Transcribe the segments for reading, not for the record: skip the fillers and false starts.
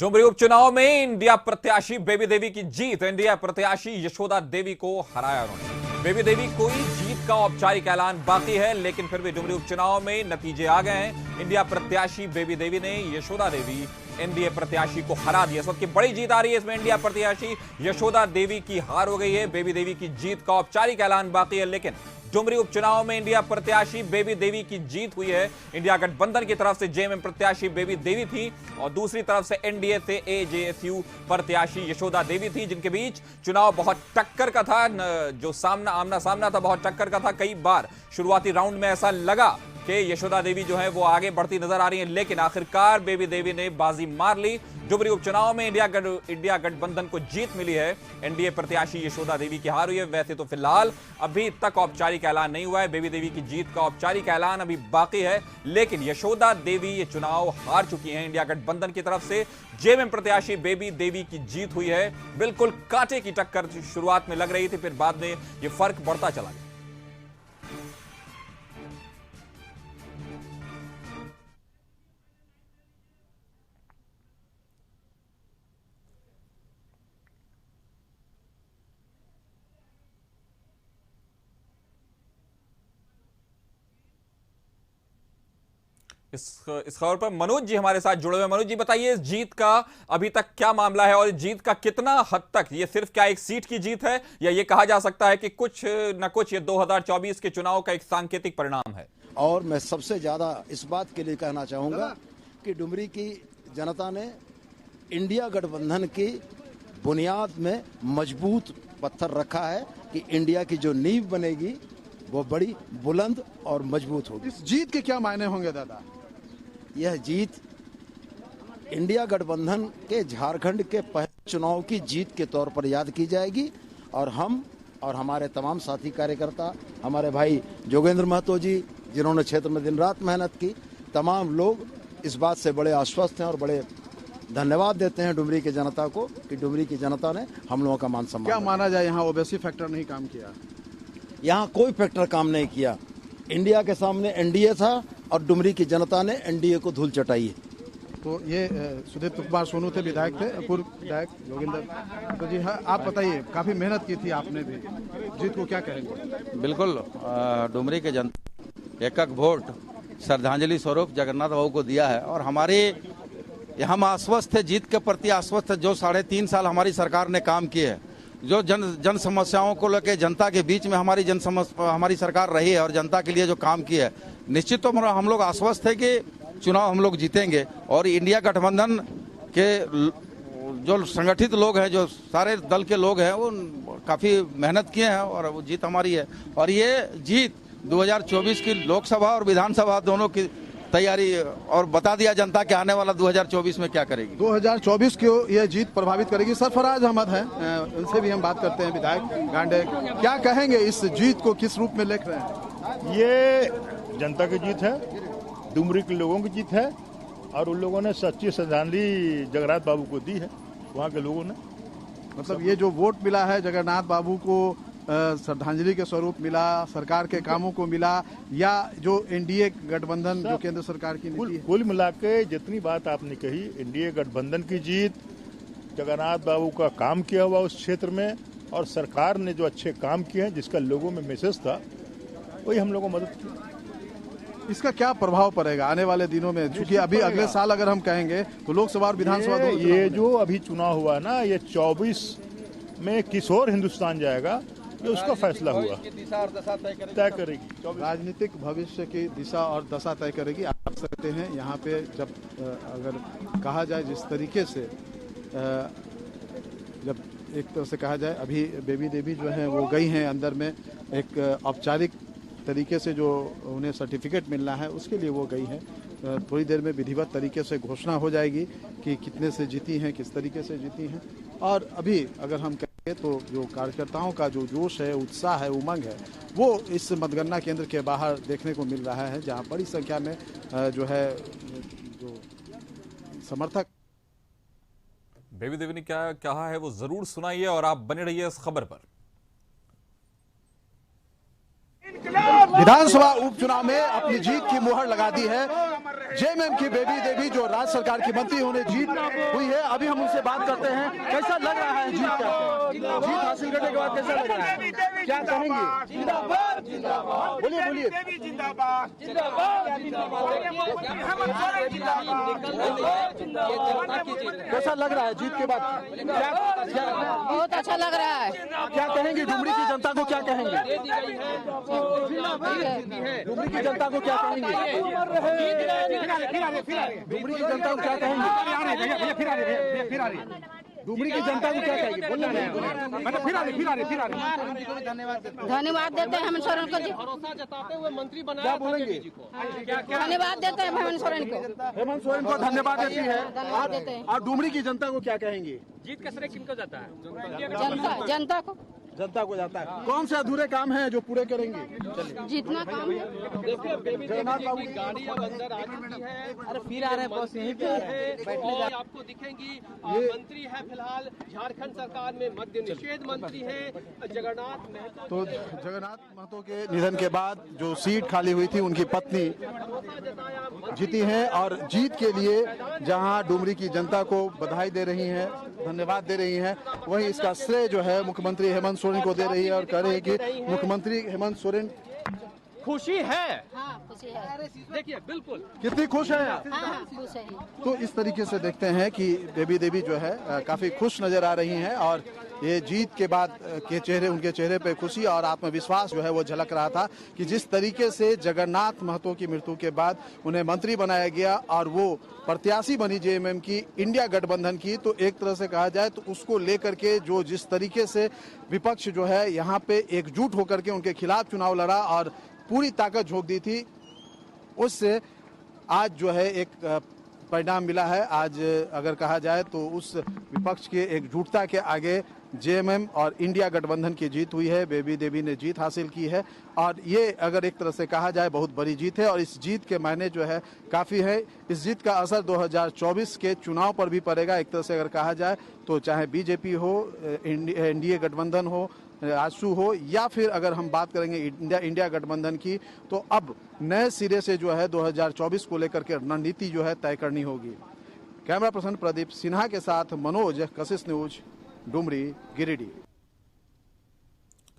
डुमरी उपचुनाव में इंडिया प्रत्याशी बेबी देवी की जीत। इंडिया प्रत्याशी यशोदा देवी को हराया उन्होंने। बेबी देवी कोई जीत का औपचारिक ऐलान बाकी है, लेकिन फिर भी डुमरी उपचुनाव में नतीजे आ गए हैं। इंडिया प्रत्याशी बेबी देवी ने यशोदा देवी एनडीए प्रत्याशी को हरा दिया। इस वक्त की बड़ी जीत आ रही है। इसमें इंडिया प्रत्याशी यशोदा देवी की हार हो गई है। बेबी देवी की जीत का औपचारिक ऐलान बाकी है, लेकिन डुमरी उपचुनाव में इंडिया प्रत्याशी बेबी देवी की जीत हुई है। इंडिया गठबंधन की तरफ से जेएमएम प्रत्याशी बेबी देवी थी और दूसरी तरफ से एनडीए से एजेएसयू प्रत्याशी यशोदा देवी थी, जिनके बीच चुनाव बहुत टक्कर का था। जो आमना सामना था बहुत टक्कर का था। कई बार शुरुआती राउंड में ऐसा लगा कि यशोदा देवी जो है वो आगे बढ़ती नजर आ रही है, लेकिन आखिरकार बेबी देवी ने बाजी मार ली। डुमरी उपचुनाव में इंडिया गठबंधन को जीत मिली है। एनडीए प्रत्याशी यशोदा देवी की हार हुई है। वैसे तो फिलहाल अभी तक औपचारिक ऐलान नहीं हुआ है। बेबी देवी की जीत का औपचारिक ऐलान अभी बाकी है, लेकिन यशोदा देवी ये चुनाव हार चुकी हैं। इंडिया गठबंधन की तरफ से जेएमएम प्रत्याशी बेबी देवी की जीत हुई है। बिल्कुल कांटे की टक्कर शुरुआत में लग रही थी, फिर बाद में ये फर्क बढ़ता चला गया। इस खबर पर मनोज जी हमारे साथ जुड़े हुए। मनोज जी बताइए, इस जीत का अभी तक क्या मामला है और जीत का कितना हद तक ये सिर्फ क्या एक सीट की जीत है, या ये कहा जा सकता है कि कुछ न कुछ ये 2024 के चुनाव का एक सांकेतिक परिणाम है? और मैं सबसे ज्यादा इस बात के लिए कहना चाहूंगा कि डुमरी की जनता ने इंडिया गठबंधन की बुनियाद में मजबूत पत्थर रखा है कि इंडिया की जो नींव बनेगी वो बड़ी बुलंद और मजबूत होगी। इस जीत के क्या मायने होंगे दादा? यह जीत इंडिया गठबंधन के झारखंड के पहले चुनाव की जीत के तौर पर याद की जाएगी, और हम और हमारे तमाम साथी कार्यकर्ता, हमारे भाई जोगेंद्र महतो जी जिन्होंने क्षेत्र में दिन रात मेहनत की, तमाम लोग इस बात से बड़े आश्वस्त हैं और बड़े धन्यवाद देते हैं डुमरी की जनता को कि डुमरी की जनता ने हम लोगों का मान सम्मान। क्या माना जाए यहाँ ओबीसी फैक्टर नहीं काम किया? यहाँ कोई फैक्टर काम नहीं किया। इंडिया के सामने एनडीए था और डुमरी की जनता ने एनडीए को धूल चटाई है। तो ये सुदीप कुमार सोनू थे, विधायक थे, पूर्व विधायक जोगिंदर। तो जी हाँ, आप बताइए, काफी मेहनत की थी आपने भी, जीत को क्या कहेंगे? बिल्कुल, डुमरी के जनता एक वोट श्रद्धांजलि स्वरूप जगन्नाथ बाबू को दिया है, और हम आश्वस्त थे, जीत के प्रति आश्वस्त थे। जो 3.5 साल हमारी सरकार ने काम किए है, जो जन समस्याओं को लेकर जनता के बीच में हमारी सरकार रही है और जनता के लिए जो काम किया है, निश्चित तो हम लोग आश्वस्त थे कि चुनाव हम लोग जीतेंगे। और इंडिया गठबंधन के जो संगठित लोग हैं, जो सारे दल के लोग हैं, वो काफ़ी मेहनत किए हैं और वो जीत हमारी है। और ये जीत 2024 की लोकसभा और विधानसभा दोनों की तैयारी और बता दिया जनता के आने वाला 2024 में क्या करेगी। 2024 को यह जीत प्रभावित करेगी। सरफराज अहमद हैं, उनसे भी हम बात करते हैं, विधायक गांडे। क्या कहेंगे, इस जीत को किस रूप में लिख रहे हैं? ये जनता की जीत है, डुमरी के लोगों की जीत है, और उन लोगों ने सच्ची श्रद्धांजलि जगन्नाथ बाबू को दी है, वहाँ के लोगों ने। मतलब ये जो वोट मिला है जगन्नाथ बाबू को श्रद्धांजलि के स्वरूप मिला, सरकार के कामों को मिला, या जो एनडीए गठबंधन जो केंद्र सरकार की नीति है? कुल मिला के जितनी बात आपने कही, एनडीए गठबंधन की जीत, जगन्नाथ बाबू का काम किया हुआ उस क्षेत्र में, और सरकार ने जो अच्छे काम किए हैं, जिसका लोगों में मैसेज था, वही हम लोगों को मदद की। इसका क्या प्रभाव पड़ेगा आने वाले दिनों में? क्योंकि अभी अगले साल अगर हम कहेंगे तो लोकसभा और विधानसभा ये जो अभी चुनाव हुआ ना, ये 24 में किस और हिंदुस्तान जाएगा, ये उसका फैसला हुआ, तय करेगी। राजनीतिक भविष्य की दिशा और दशा तय करेगी। आप सकते हैं यहाँ पे, जब अगर कहा जाए जिस तरीके से, जब एक तरह से कहा जाए, अभी बेबी देवी जो है वो गई हैं अंदर में, एक औपचारिक तरीके से जो उन्हें सर्टिफिकेट मिलना है उसके लिए वो गई हैं। थोड़ी देर में विधिवत तरीके से घोषणा हो जाएगी कि कितने से जीती हैं, किस तरीके से जीती हैं। और अभी अगर हम कहें तो जो कार्यकर्ताओं का जो जोश है, उत्साह है, उमंग है, वो इस मतगणना केंद्र के बाहर देखने को मिल रहा है, जहां बड़ी संख्या में जो है जो समर्थक। बेबी देवी ने क्या कहा है वो जरूर सुनाइए और आप बने रहिए इस खबर पर। विधानसभा उपचुनाव में अपनी जीत की मुहर लगा दी है जेएमएम की बेबी देवी जो राज्य सरकार की मंत्री होने जीत हुई है। अभी हम उनसे बात करते हैं, कैसा लग रहा है जीत हासिल करने के बाद कैसा लग रहा है, क्या कहेंगे? जिंदाबाद जिंदाबाद, बोलिए बोलिए। जिंदाबाद कैसा लग रहा है जीत के बाद? बहुत अच्छा लग रहा है। क्या कहेंगे डुमरी की जनता को, क्या कहेंगे डुमरी की जनता को, क्या कहेंगे डुमरी की जनता को, क्या कहेंगे डुमरी की जनता को, क्या कहेंगे? धन्यवाद देते हैं हेमंत सोरेन को जी, भरोसा जताते हुए मंत्री बनाया। क्या बोलेंगे? धन्यवाद देते हैं हेमंत सोरेन को। हेमंत सोरेन को धन्यवाद देती है। धन्यवाद देते हैं। और डुमरी की जनता को क्या कहेंगे? जीत का श्रेय किनको जाता है? जनता को जनता को जाता है। कौन से अधूरे काम हैं जो पूरे करेंगे? जितना काम है। देखिए बेबी देवी जी की गाड़ी अब अंदर आ चुकी है। अरे फिर आ रहे हैं बस यहीं पे है और आपको दिखेंगी मंत्री है फिलहाल झारखंड सरकार में मद्य निषेध मंत्री है जगन्नाथ महतो। तो जगन्नाथ महतो के निधन के बाद जो सीट खाली हुई थी उनकी पत्नी जीती हैं और जीत के लिए जहां डुमरी की जनता को बधाई दे रही हैं, धन्यवाद दे रही हैं, वहीं इसका श्रेय जो है मुख्यमंत्री हेमंत सोरेन को दे रही है और कह रही है कि मुख्यमंत्री हेमंत सोरेन खुशी है। हाँ, खुशी है। देखिए बिल्कुल कितनी खुश है आप? हाँ, खुश है। तो इस तरीके से देखते हैं कि बेबी देवी जो है काफी खुश नजर आ रही हैं और ये जीत के बाद के चेहरे, उनके चेहरे पे खुशी और आत्मविश्वास जो है वो झलक रहा था कि जिस तरीके से जगन्नाथ महतो की मृत्यु के बाद उन्हें मंत्री बनाया गया और वो प्रत्याशी बनी जेएमएम की, इंडिया गठबंधन की, तो एक तरह से कहा जाए तो उसको लेकर के जो जिस तरीके से विपक्ष जो है यहाँ पे एकजुट होकर के उनके खिलाफ चुनाव लड़ा और पूरी ताकत झोंक दी थी, उससे आज जो है एक परिणाम मिला है। आज अगर कहा जाए तो उस विपक्ष के एकजुटता के आगे जेएमएम और इंडिया गठबंधन की जीत हुई है। बेबी देवी ने जीत हासिल की है और ये अगर एक तरह से कहा जाए बहुत बड़ी जीत है और इस जीत के मायने जो है काफ़ी है। इस जीत का असर 2024 के चुनाव पर भी पड़ेगा। एक तरह से अगर कहा जाए तो चाहे बीजेपी हो, एनडीए गठबंधन हो, आजसू हो या फिर अगर हम बात करेंगे इंडिया गठबंधन की, तो अब नए सिरे से जो है 2024 को लेकर के रणनीति जो है तय करनी होगी। कैमरा पर्सन प्रदीप सिन्हा के साथ मनोज, कशिश न्यूज, डुमरी, गिरिडीह।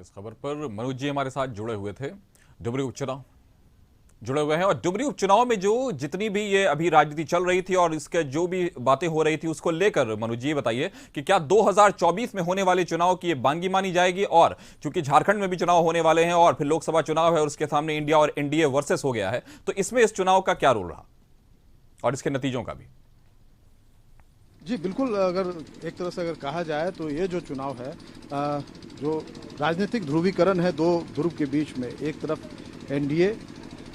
इस खबर पर मनोज जी हमारे साथ जुड़े हुए थे, डुमरी उपचुनाव जुड़े हुए हैं और डुमरी उपचुनाव में जो जितनी भी ये अभी राजनीति चल रही थी और इसके जो भी बातें हो रही थी उसको लेकर मनोज जी बताइए कि क्या 2024 में होने वाले चुनाव की ये बानगी मानी जाएगी? और चूंकि झारखंड में भी चुनाव होने वाले हैं और फिर लोकसभा चुनाव है और उसके सामने इंडिया और एनडीए वर्सेस हो गया है, तो इसमें इस चुनाव का क्या रोल रहा और इसके नतीजों का भी? जी बिल्कुल, अगर एक तरह से अगर कहा जाए तो ये जो चुनाव है, जो राजनीतिक ध्रुवीकरण है दो ध्रुव के बीच में, एक तरफ एनडीए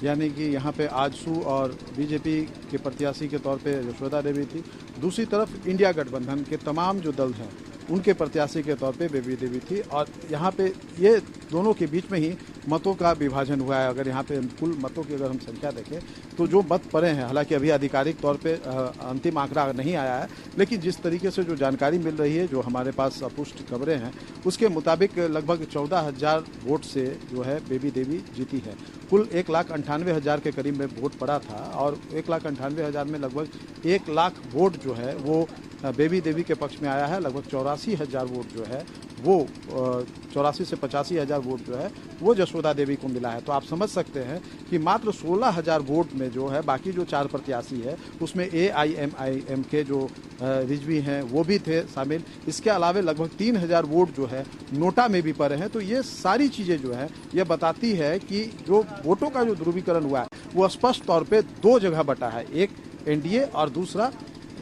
यानी कि यहाँ पे आजसू और बीजेपी के प्रत्याशी के तौर पे यशोदा देवी थी, दूसरी तरफ इंडिया गठबंधन के तमाम जो दल हैं उनके प्रत्याशी के तौर पे बेबी देवी थी और यहाँ पे ये दोनों के बीच में ही मतों का विभाजन हुआ है। अगर यहाँ पे कुल मतों की अगर हम संख्या देखें तो जो मत पड़े हैं, हालांकि अभी आधिकारिक तौर पे अंतिम आंकड़ा नहीं आया है, लेकिन जिस तरीके से जो जानकारी मिल रही है, जो हमारे पास अपुष्ट खबरें हैं, उसके मुताबिक लगभग 14,000 वोट से जो है बेबी देवी जीती है। कुल 1,98,000 के करीब में वोट पड़ा था और 1,98,000 में लगभग 1 लाख वोट जो है वो बेबी देवी के पक्ष में आया है। लगभग 84,000 वोट जो है वो 84 से 85,000 वोट जो है वो यशोदा देवी को मिला है। तो आप समझ सकते हैं कि मात्र 16,000 वोट में जो है बाकी जो 4 प्रत्याशी है उसमें AIMIM के जो रिजवी हैं वो भी थे शामिल। इसके अलावा लगभग 3,000 वोट जो है नोटा में भी पड़े हैं। तो ये सारी चीज़ें जो है ये बताती है कि जो वोटों का जो ध्रुवीकरण हुआ है वो स्पष्ट तौर पर 2 जगह बटा है, एक एनडीए और दूसरा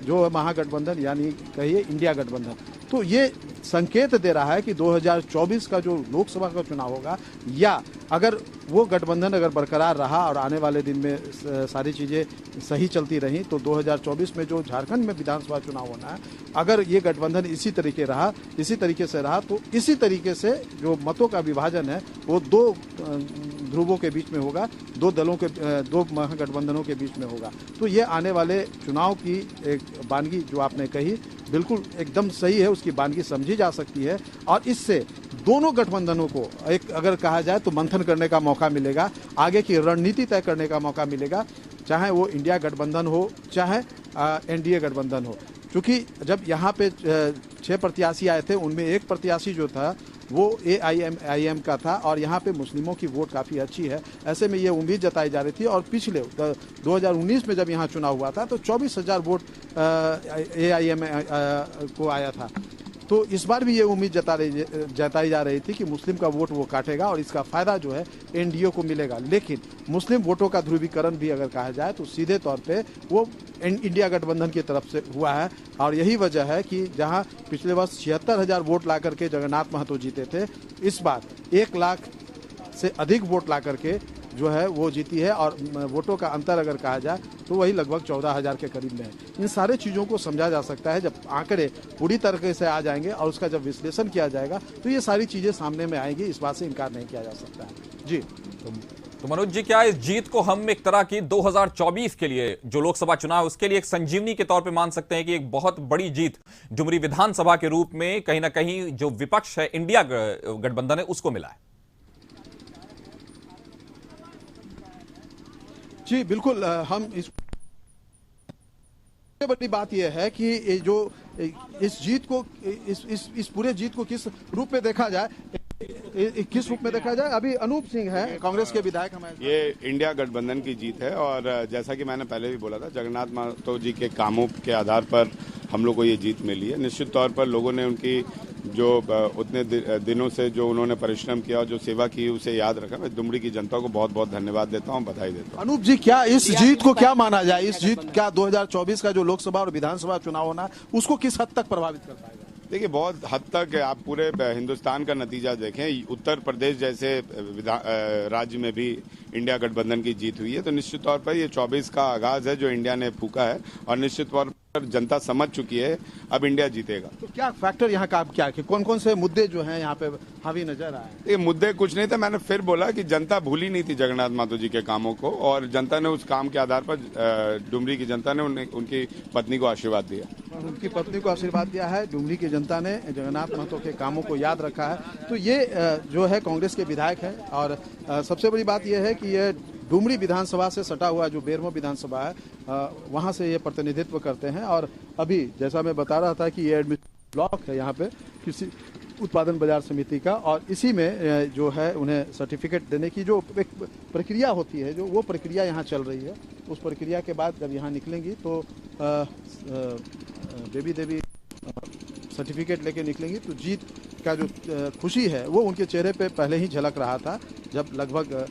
जो महागठबंधन यानी कहिए इंडिया गठबंधन। तो ये संकेत दे रहा है कि 2024 का जो लोकसभा का चुनाव होगा, या अगर वो गठबंधन अगर बरकरार रहा और आने वाले दिन में सारी चीज़ें सही चलती रहीं, तो 2024 में जो झारखंड में विधानसभा चुनाव होना है, अगर ये गठबंधन इसी तरीके से रहा तो इसी तरीके से जो मतों का विभाजन है वो 2 ध्रुवों के बीच में होगा, 2 दलों के 2 महागठबंधनों के बीच में होगा। तो ये आने वाले चुनाव की एक बानगी जो आपने कही बिल्कुल एकदम सही है, उसकी बानगी समझी जा सकती है और इससे दोनों गठबंधनों को एक अगर कहा जाए तो मंथन करने का मौका मिलेगा, आगे की रणनीति तय करने का मौका मिलेगा। चाहे वो इंडिया गठबंधन हो चाहे एनडीए गठबंधन हो। क्योंकि जब यहाँ पे 6 प्रत्याशी आए थे, उनमें एक प्रत्याशी जो था वो AIM का था और यहाँ पे मुस्लिमों की वोट काफ़ी अच्छी है। ऐसे में ये उम्मीद जताई जा रही थी और पिछले 2019 में जब यहाँ चुनाव हुआ था तो 24,000 वोट AIM को आया था। तो इस बार भी ये उम्मीद जताई जा रही थी कि मुस्लिम का वोट वो काटेगा और इसका फायदा जो है एनडीए को मिलेगा। लेकिन मुस्लिम वोटों का ध्रुवीकरण भी अगर कहा जाए तो सीधे तौर पे वो इंडिया गठबंधन की तरफ से हुआ है और यही वजह है कि जहां पिछले वर्ष 76,000 वोट ला करके जगन्नाथ महतो जीते थे, इस बार 1 लाख से अधिक वोट ला करके जो है वो जीती है और वोटों का अंतर अगर कहा जाए तो वही लगभग 14,000 के करीब में है। इन सारे चीज़ों को समझा जा सकता है जब आंकड़े पूरी तरीके से आ जाएंगे और उसका जब विश्लेषण किया जाएगा तो ये सारी चीज़ें सामने में आएंगी, इस बात से इनकार नहीं किया जा सकता है। जी तो मनोज जी, क्या इस जीत को हम एक तरह की 2024 के लिए जो लोकसभा चुनाव उसके लिए एक संजीवनी के तौर पे मान सकते हैं कि एक बहुत बड़ी जीत डुमरी विधानसभा के रूप में कहीं ना कहीं जो विपक्ष है इंडिया गठबंधन है उसको मिला है? जी बिल्कुल, हम सबसे बड़ी बात यह है कि ये जो इस जीत को इस पूरे जीत को किस रूप में देखा जाए, किस रूप में देखा जाए। अभी अनूप सिंह है कांग्रेस के विधायक हमारे। ये इंडिया गठबंधन की जीत है और जैसा कि मैंने पहले भी बोला था, जगन्नाथ महतो जी के कामों के आधार पर हम लोग को ये जीत मिली है। निश्चित तौर पर लोगों ने उनकी जो उतने दिनों से जो उन्होंने परिश्रम किया और जो सेवा की उसे याद रखा। मैं दुमरी की जनता को बहुत बहुत धन्यवाद देता हूं, बधाई देता हूं। अनूप जी, क्या इस जीत को क्या माना जाए, इस जीत क्या 2024 का जो लोकसभा और विधानसभा चुनाव होना है उसको किस हद तक प्रभावित कर पाएगा? देखिए, बहुत हद तक आप पूरे हिंदुस्तान का नतीजा देखें, उत्तर प्रदेश जैसे राज्य में भी इंडिया गठबंधन की जीत हुई है। तो निश्चित तौर पर ये 24 का आगाज है जो इंडिया ने फूका है और निश्चित तौर पर जनता समझ चुकी है अब इंडिया जीतेगा। तो क्या फैक्टर यहाँ का क्या है, कौन कौन से मुद्दे जो हैं यहाँ पे हावी नजर आए? ये मुद्दे कुछ नहीं थे, मैंने फिर बोला कि जनता भूली नहीं थी जगन्नाथ महतो जी के कामों को और जनता ने उस काम के आधार पर डुमरी की जनता ने उनकी पत्नी को आशीर्वाद दिया। उनकी पत्नी को आशीर्वाद दिया है, डुमरी की जनता ने जगन्नाथ महतो के कामों को याद रखा है। तो ये जो है कांग्रेस के विधायक है और सबसे बड़ी बात यह है कि ये डुमरी विधानसभा से सटा हुआ जो बेरमो विधानसभा है वहां से ये प्रतिनिधित्व करते हैं। और अभी जैसा मैं बता रहा था कि ये एडमिनिस्ट्रेटिव ब्लॉक है यहाँ पे कृषि उत्पादन बाजार समिति का और इसी में जो है उन्हें सर्टिफिकेट देने की जो एक प्रक्रिया होती है, जो वो प्रक्रिया यहाँ चल रही है। उस प्रक्रिया के बाद जब यहाँ निकलेंगी तो बेबी देवी सर्टिफिकेट लेके निकलेंगी तो जीत का जो खुशी है वो उनके चेहरे पे पहले ही झलक रहा था जब लगभग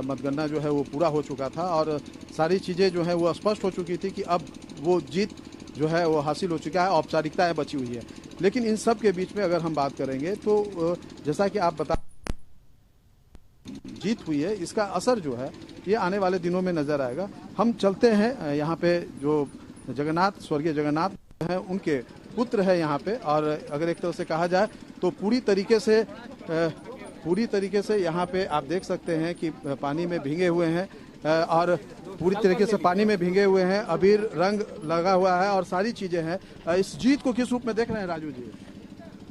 मतगणना जो है वो पूरा हो चुका था और सारी चीज़ें जो है वो स्पष्ट हो चुकी थी कि अब वो जीत जो है वो हासिल हो चुका है, औपचारिकताएं बची हुई है। लेकिन इन सब के बीच में अगर हम बात करेंगे तो जैसा कि आप बता जीत हुई है, इसका असर जो है ये आने वाले दिनों में नजर आएगा। हम चलते हैं यहाँ पे जो जगन्नाथ, स्वर्गीय जगन्नाथ हैं, उनके पुत्र है यहाँ पे और अगर एक तरह से कहा जाए तो पूरी तरीके से यहाँ पे आप देख सकते हैं कि पानी में भीगे हुए हैं और पूरी तरीके से पानी में भीगे हुए हैं, अबीर रंग लगा हुआ है और सारी चीजें हैं। इस जीत को किस रूप में देख रहे हैं राजू जी?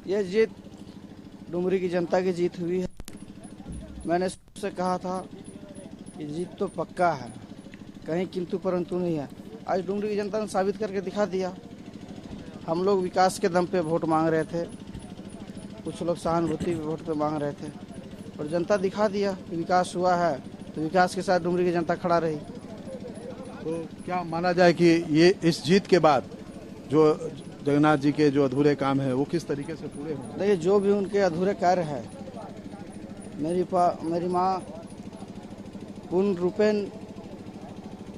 ये जीत डुमरी की जनता की जीत हुई है। मैंने सबसे कहा था कि जीत तो पक्का है, कहीं किंतु परंतु नहीं है। आज डुमरी की जनता ने साबित करके दिखा दिया। हम लोग विकास के दम पे वोट मांग रहे थे, कुछ लोग सहानुभूति के वोट पे मांग रहे थे और जनता दिखा दिया कि विकास हुआ है, तो विकास के साथ डुमरी की जनता खड़ा रही। तो क्या माना जाए कि ये इस जीत के बाद जो जगन्नाथ जी के जो अधूरे काम है वो किस तरीके से पूरे होंगे? देखिए, जो भी उनके अधूरे कार्य है, मेरी माँ पूर्ण रूपेण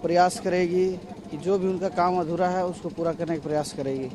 प्रयास करेगी कि जो भी उनका काम अधूरा है उसको पूरा करने का प्रयास करेगी।